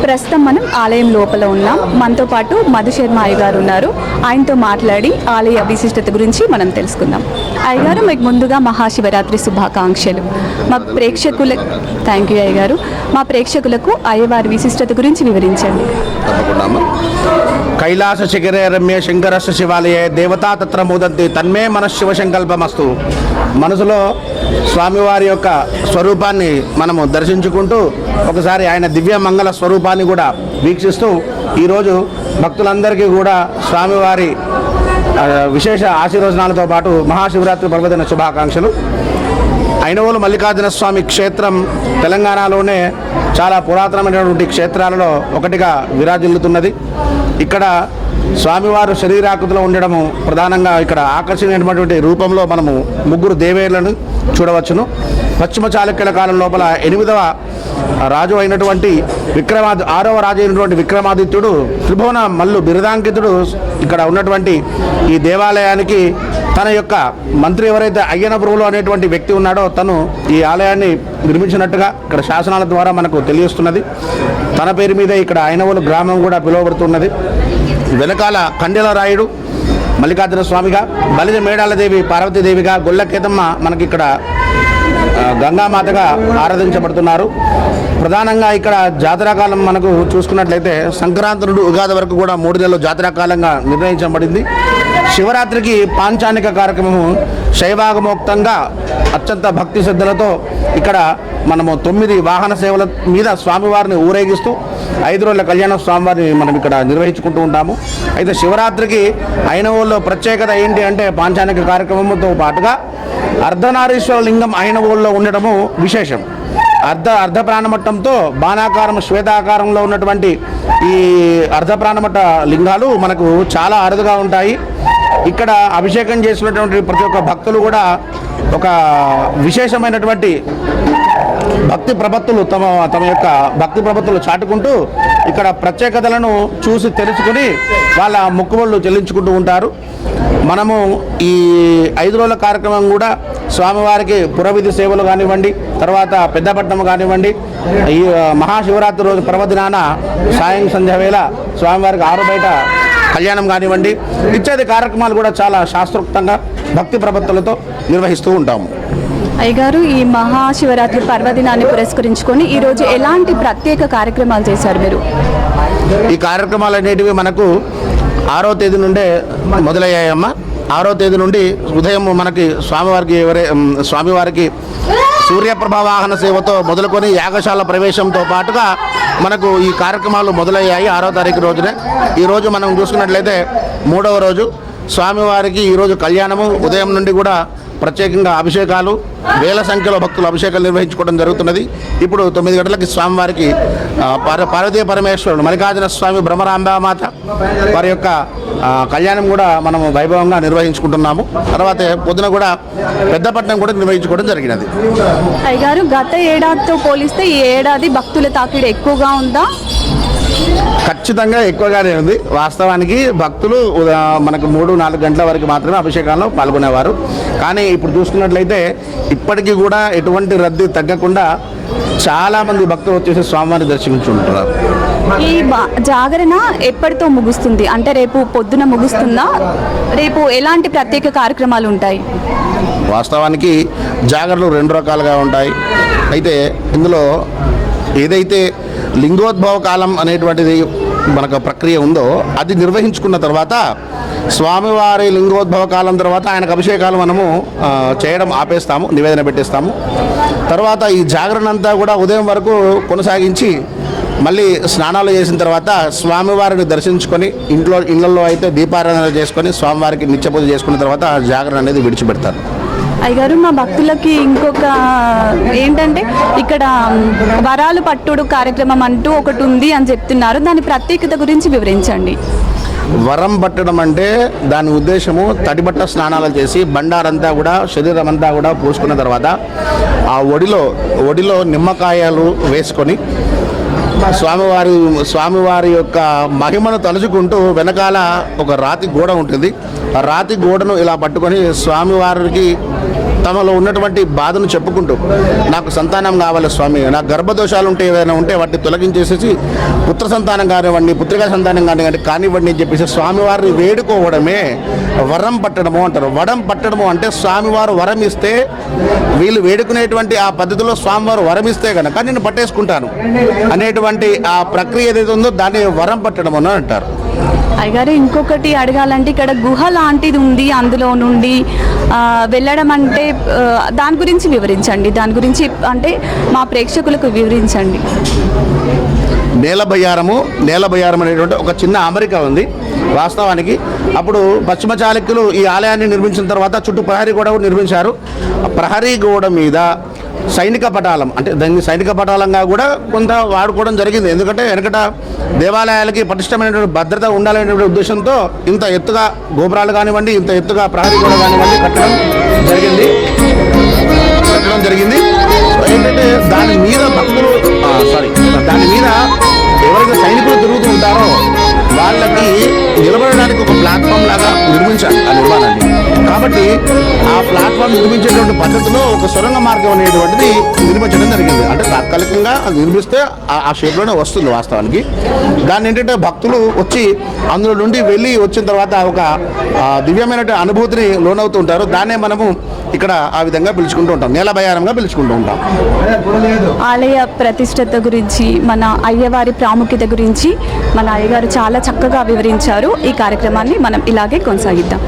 ప్రస్తుతం మనం ఆలయం లోపల ఉన్నాం. మనతో పాటు మధుశర్మ అయ్యగారు ఉన్నారు. ఆయనతో మాట్లాడి ఆలయ విశిష్టత గురించి మనం తెలుసుకుందాం. అయ్యగారు, మీకు ముందుగా మహాశివరాత్రి శుభాకాంక్షలు. మా ప్రేక్షకుల థ్యాంక్ యూ అయ్యగారు. మా ప్రేక్షకులకు అయ్యవారి విశిష్టత గురించి వివరించండి. కైలాస శిఖరే రమ్య శంకరస్య శివాలయ దేవతా తత్ర మోదంతి తన్మే మన శివ సంకల్పమస్తు. మనసులో స్వామివారి యొక్క స్వరూపాన్ని మనము దర్శించుకుంటూ ఒకసారి ఆయన దివ్య మంగళ స్వరూపాన్ని కూడా వీక్షిస్తూ ఈరోజు భక్తులందరికీ కూడా స్వామివారి విశేష ఆశీర్వచనాలతో పాటు మహాశివరాత్రి పర్వదిన శుభాకాంక్షలు. ఐనవోలు మల్లికార్జున స్వామి క్షేత్రం తెలంగాణలోనే చాలా పురాతనమైనటువంటి క్షేత్రాలలో ఒకటిగా విరాజిల్లుతున్నది. ఇక్కడ స్వామివారు శరీరాకృతిలో ఉండడము ప్రధానంగా ఇక్కడ ఆకర్షణీయమైనటువంటి రూపంలో మనము ముగ్గురు దేవేరులను చూడవచ్చును. పశ్చిమ చాళుక్యుల కాలం లోపల 8వ రాజు అయినటువంటి 6వ రాజు అయినటువంటి విక్రమాదిత్యుడు త్రిభువన మల్లు బిరుదాంకితుడు ఇక్కడ ఉన్నటువంటి ఈ దేవాలయానికి తన యొక్క మంత్రి ఎవరైతే అయ్యనపురువులు అనేటువంటి వ్యక్తి ఉన్నాడో తను ఈ ఆలయాన్ని నిర్మించినట్టుగా ఇక్కడ శాసనాల ద్వారా మనకు తెలియస్తున్నది. తన పేరు మీద ఇక్కడ ఐనవోలు గ్రామం కూడా పిలువబడుతున్నది. వెనకాల కండెల రాయుడు మల్లికార్జున స్వామిగా, బలిజ మేడాలదేవి పార్వతీదేవిగా, గొల్లకేతమ్మ మనకి ఇక్కడ గంగామాతగా ఆరాధించబడుతున్నారు. ప్రధానంగా ఇక్కడ జాతరాకాలం మనకు చూసుకున్నట్లయితే సంక్రాంతి నుండి ఉగాది వరకు కూడా 3 నెలలు జాతరాకాలంగా నిర్ణయించబడింది. శివరాత్రికి పాంచానిక కార్యక్రమము శైవాగమోక్తంగా అత్యంత భక్తి శ్రద్ధలతో ఇక్కడ మనము 9 వాహన సేవల మీద స్వామివారిని ఊరేగిస్తూ 5 రోజుల కళ్యాణ స్వామివారిని మనం ఇక్కడ నిర్వహించుకుంటూ ఉంటాము. అయితే శివరాత్రికి ఐనవోల్లో ప్రత్యేకత ఏంటి అంటే పాంచానిక కార్యక్రమంతో పాటుగా అర్ధనారీశ్వర లింగం ఐనవోల్లో ఉండటము విశేషం. అర్ధ ప్రాణమట్టంతో బాణాకారం శ్వేతాకారంలో ఉన్నటువంటి ఈ అర్ధ ప్రాణమట్ట లింగాలు మనకు చాలా అరుదుగా ఉంటాయి. ఇక్కడ అభిషేకం చేసినటువంటి ప్రతి ఒక్క భక్తులు కూడా ఒక విశేషమైనటువంటి భక్తి ప్రపత్తులు తమ యొక్క భక్తి ప్రపత్తులు చాటుకుంటూ ఇక్కడ ప్రత్యేకతలను చూసి తెలుసుకుని వాళ్ళ మొక్కుబళ్ళు చెల్లించుకుంటూ ఉంటారు. మనము ఈ 5 రోజుల కార్యక్రమం కూడా స్వామివారికి పురవిధి సేవలు కానివ్వండి, తర్వాత పెద్దపట్నం కానివ్వండి, ఈ మహాశివరాత్రి రోజు పర్వదినాన సాయం సంధ్య వేళ స్వామివారికి 6 బయట కళ్యాణం కానివ్వండి ఇత్యాది కార్యక్రమాలు కూడా చాలా శాస్త్రోక్తంగా భక్తి ప్రపత్తులతో నిర్వహిస్తూ ఉంటాము. అయ్యగారు, ఈ మహాశివరాత్రి పర్వదినాన్ని పురస్కరించుకొని ఈరోజు ఎలాంటి ప్రత్యేక కార్యక్రమాలు చేశారు మీరు? ఈ కార్యక్రమాలు అనేటివి మనకు 6వ తేదీ నుండే మొదలయ్యాయమ్మా. 6వ తేదీ నుండి ఉదయం మనకి స్వామివారికి సూర్యప్రభ వాహన సేవతో మొదలుకొని యాగశాల ప్రవేశంతో పాటుగా మనకు ఈ కార్యక్రమాలు మొదలయ్యాయి 6వ తారీఖు రోజునే. ఈరోజు మనం చూసుకున్నట్లయితే 3వ రోజు స్వామివారికి ఈరోజు కళ్యాణము. ఉదయం నుండి కూడా ప్రత్యేకంగా అభిషేకాలు, వేల సంఖ్యలో భక్తులు అభిషేకాలు నిర్వహించుకోవడం జరుగుతున్నది. ఇప్పుడు 9 గంటలకి స్వామివారికి పార్వతీ పరమేశ్వరుడు మల్లికార్జున స్వామి బ్రహ్మరాంబామాత వారి యొక్క కళ్యాణం కూడా మనము వైభవంగా నిర్వహించుకుంటున్నాము. తర్వాత పొద్దున కూడా పెద్దపట్నం కూడా నిర్వహించుకోవడం జరిగినది. అయ్యగారు, గత ఏడాదితో పోలిస్తే ఈ ఏడాది భక్తుల తాకిడి ఎక్కువగా ఉందా? ఖచ్చితంగా ఎక్కువగానే ఉంది. వాస్తవానికి భక్తులు మనకు 3-4 గంటల వరకు మాత్రమే అభిషేకాల్లో పాల్గొనేవారు. కానీ ఇప్పుడు చూసుకున్నట్లయితే ఇప్పటికీ కూడా ఎటువంటి రద్దీ తగ్గకుండా చాలామంది భక్తులు వచ్చేసి స్వామివారిని దర్శించుకుంటున్నారు. ఈ జాగరణ ఎప్పటితో ముగుస్తుంది? అంటే రేపు పొద్దున ముగుస్తుందా? రేపు ఎలాంటి ప్రత్యేక కార్యక్రమాలు ఉంటాయి? వాస్తవానికి జాగరణలు 2 రకాలుగా ఉంటాయి. అయితే ఇందులో ఏదైతే లింగోద్భవ కాలం అనేటువంటిది మనకు ప్రక్రియ ఉందో అది నిర్వహించుకున్న తర్వాత స్వామివారి లింగోద్భవ కాలం తర్వాత ఆయనకు అభిషేకాలు మనము చేయడం ఆపేస్తాము, నివేదన పెట్టేస్తాము. తర్వాత ఈ జాగరణ అంతా కూడా ఉదయం వరకు కొనసాగించి మళ్ళీ స్నానాలు చేసిన తర్వాత స్వామివారిని దర్శించుకొని ఇళ్లలో అయితే దీపారాధన చేసుకొని స్వామివారికి నిత్యపూజ చేసుకున్న తర్వాత జాగరణ అనేది విడిచిపెడతారు. అయ్యగారు, మా భక్తులకి ఇంకొక ఏంటంటే ఇక్కడ వరాలు పట్టుడు కార్యక్రమం అంటూ ఒకటి ఉంది అని చెప్తున్నారు. దాని ప్రత్యేకత గురించి వివరించండి. వరం పట్టడం అంటే దాని ఉద్దేశము తడిబట్ట స్నానాలు చేసి బండారంతా కూడా శరీరం అంతా కూడా పూసుకున్న తర్వాత ఆ ఒడిలో నిమ్మకాయలు వేసుకొని స్వామివారి యొక్క మహిమను తలుచుకుంటూ వెనకాల ఒక రాతి గోడ ఉంటుంది. ఆ రాతి గోడను ఇలా పట్టుకొని స్వామివారికి తమలో ఉన్నటువంటి బాధను చెప్పుకుంటూ నాకు సంతానం కావాలి స్వామి, నాకు గర్భదోషాలు ఉంటే ఏదైనా ఉంటే వాటిని తొలగించేసేసి పుత్ర సంతానం కానివ్వండి, పుత్రికా సంతానం కానివ్వండి అని చెప్పేసి స్వామివారిని వేడుకోవడమే వరం పట్టడము అంటారు. వరం పట్టడము అంటే స్వామివారు వరం ఇస్తే, వీళ్ళు వేడుకునేటువంటి ఆ పద్ధతిలో స్వామివారు వరం ఇస్తే కనుక నేను పట్టేసుకుంటాను అనేటువంటి ఆ ప్రక్రియ ఏదైతే ఉందో దాన్ని వరం పట్టడం అని అంటారు. అయ్యగారు ఇంకొకటి అడగాలంటే ఇక్కడ గుహ లాంటిది ఉంది, అందులో నుండి వెళ్ళడం అంటే దాని గురించి వివరించండి. దాని గురించి అంటే మా ప్రేక్షకులకు వివరించండి. నేలబయ్యారం అనేటువంటి ఒక చిన్న అమరిక ఉంది. వాస్తవానికి అప్పుడు పశ్చిమ చాళుక్యులు ఈ ఆలయాన్ని నిర్మించిన తర్వాత చుట్టూ ప్రహరీ గోడ నిర్మించారు. ప్రహరీ గోడ మీద సైనిక పటాలం, అంటే దాన్ని సైనిక పటాలంగా కూడా కొంత వాడుకోవడం జరిగింది. ఎందుకంటే వెనకట దేవాలయాలకి పటిష్టమైనటువంటి భద్రత ఉండాలనేటువంటి ఉద్దేశంతో ఇంత ఎత్తుగా గోపురాలు కానివ్వండి, ఇంత ఎత్తుగా ప్రహరీ గోడ కానివ్వండి కట్టడం జరిగింది. ఏంటంటే దాని మీద భక్తులు దాని మీద ఎవరైతే సైనికులు తిరుగుతూ ఉంటారో వాళ్ళకి నిలబడడానికి ఒక ప్లాట్ఫామ్ లాగా నిర్మించాలి ఆ నిర్మాణాన్ని. కాబట్టి ఆ ప్లాట్ఫామ్ నిర్మించేటువంటి పద్ధతిలో ఒక సొరంగ మార్గం అనేటువంటిది నిర్మించడం జరిగింది. అంటే తాత్కాలికంగా అది నిర్మిస్తే ఆ షేప్లోనే వస్తుంది వాస్తవానికి. దాన్ని ఏంటంటే భక్తులు వచ్చి అందులో నుండి వెళ్ళి వచ్చిన తర్వాత ఒక దివ్యమైనటువంటి అనుభూతిని లోనవుతూ ఉంటారు. దాన్నే మనము ఇక్కడ ఆ విధంగా పిలుచుకుంటూ ఉంటాం, నేలబయారంగా పిలుచుకుంటూ ఉంటాం. ఆలయ ప్రతిష్టత గురించి, మన అయ్యవారి ప్రాముఖ్యత గురించి మన అయ్యగారు చాలా చక్కగా వివరించారు. ఈ కార్యక్రమాన్ని మనం ఇలాగే కొనసాగిద్దాం.